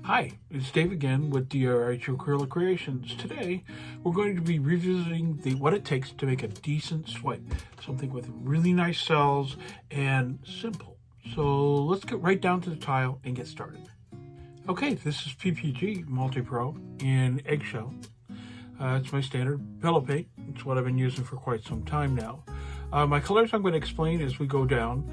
Hi, it's Dave again with DRI Acrylic Creations. Today, we're going to be revisiting what it takes to make a decent swipe. Something with really nice cells and simple. So let's get right down to the tile and get started. Okay, this is PPG Multi-Pro in eggshell. It's my standard pillow paint. It's what I've been using for quite some time now. My colors I'm going to explain as we go down,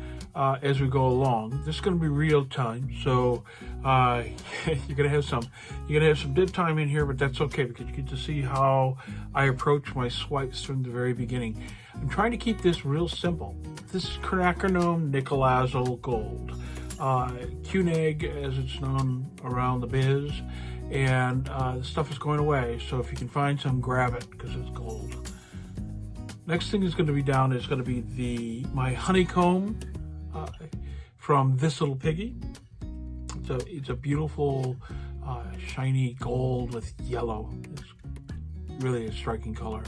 as we go along. This is going to be real time, so you're going to have some dead time in here, but that's okay because you get to see how I approach my swipes from the very beginning. I'm trying to keep this real simple. This is Quinacridone Nickel Azul Gold, Cunag as it's known around the biz, and the stuff is going away. So if you can find some, grab it because it's gold. Next thing is going to be down is going to be my Honeycomb from this little Piggy. It's a beautiful shiny gold with yellow. It's really a striking color.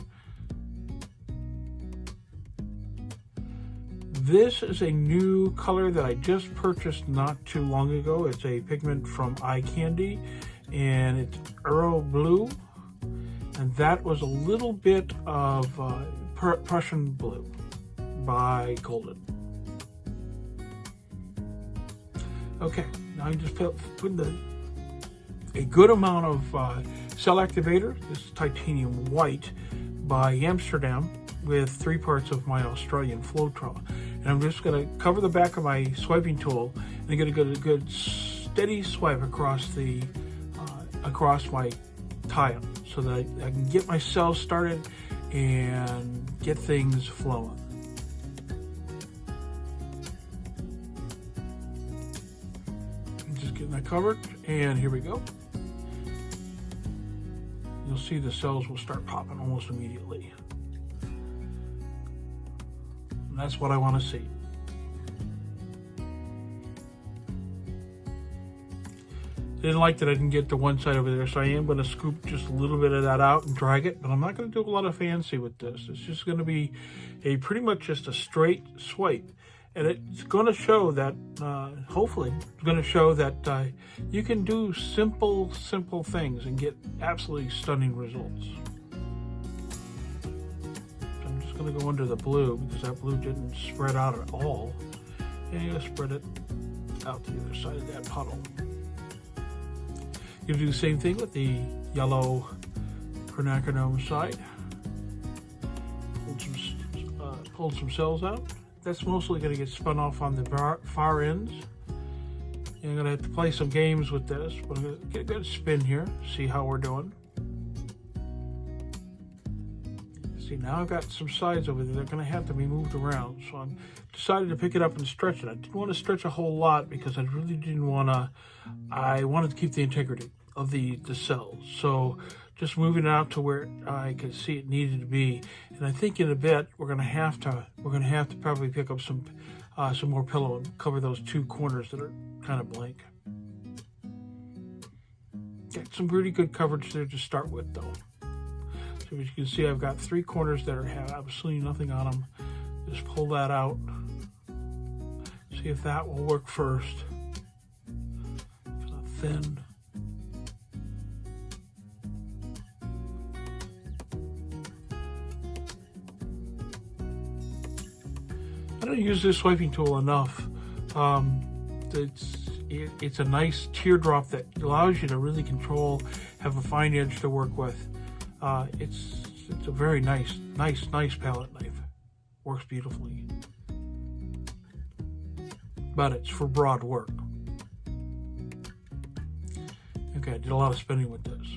This is a new color that I just purchased not too long ago. It's a pigment from Eye Candy, and it's Euro Blue, and that was a little bit of Prussian Blue by Golden. Okay, now I'm just putting a good amount of cell activator. This is titanium white by Amsterdam with 3 parts of my Australian floetrol. And I'm just going to cover the back of my swiping tool and I'm going to get a good steady swipe across my tile so that I can get my cells started and get things flowing. I'm just getting that covered, and here we go. You'll see the cells will start popping almost immediately. And that's what I want to see. Didn't like that I didn't get to one side over there, so I am going to scoop just a little bit of that out and drag it, but I'm not going to do a lot of fancy with this. It's just going to be pretty much just a straight swipe, and it's going to show that, hopefully, it's going to show that you can do simple things and get absolutely stunning results. So I'm just going to go under the blue because that blue didn't spread out at all, and I'm going to spread it out to the other side of that puddle. You do the same thing with the yellow Quinacridone side. Pull some cells out. That's mostly going to get spun off on the far ends. And I'm going to have to play some games with this, but I'm going to get a good spin here, see how we're doing. See, now I've got some sides over there that are going to have to be moved around, so I'm decided to pick it up and stretch it. I didn't want to stretch a whole lot because I really didn't want to, I wanted to keep the integrity of the cells. So just moving it out to where I could see it needed to be. And I think in a bit we're going to have to probably pick up some more pillow and cover those 2 corners that are kind of blank. Got some really good coverage there to start with though. So as you can see, I've got 3 corners that have absolutely nothing on them. Just pull that out. See if that will work first. It's not thin. I don't use this swiping tool enough. It's a nice teardrop that allows you to really control, have a fine edge to work with. It's a very nice palette knife. Works beautifully. But it's for broad work. Okay, I did a lot of spinning with this.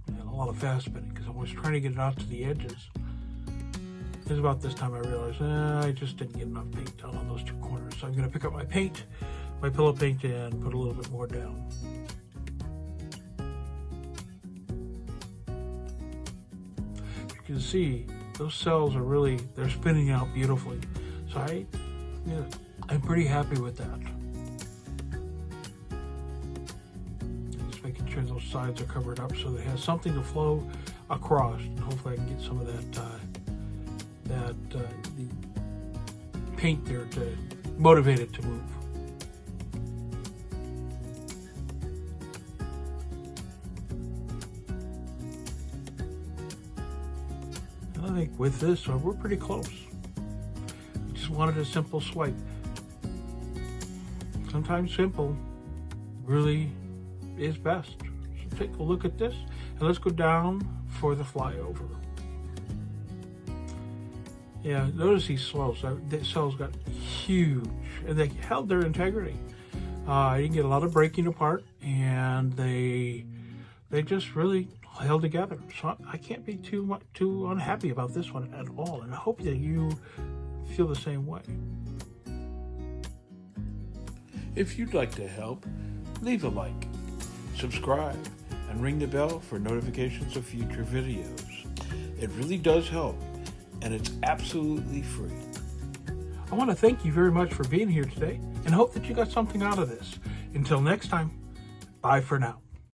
And a lot of fast spinning because I was trying to get it out to the edges. It was about this time I realized I just didn't get enough paint down on those 2 corners. So I'm going to pick up my paint, my pillow paint, and put a little bit more down. You can see those cells are really, they're spinning out beautifully. So I'm pretty happy with that. Just making sure those sides are covered up so that it has something to flow across. And hopefully I can get some of that the paint there to motivate it to move. think with this, we're pretty close. Just wanted a simple swipe. Sometimes simple really is best. So take a look at this, and let's go down for the flyover. Yeah, notice these cells. The cells got huge, and they held their integrity. I didn't get a lot of breaking apart, and they just really held together. So I can't be too unhappy about this one at all, and I hope that you feel the same way. If you'd like to help, leave a like, subscribe, and ring the bell for notifications of future videos. It really does help, and it's absolutely free. I want to thank you very much for being here today, and hope that you got something out of this. Until next time, bye for now.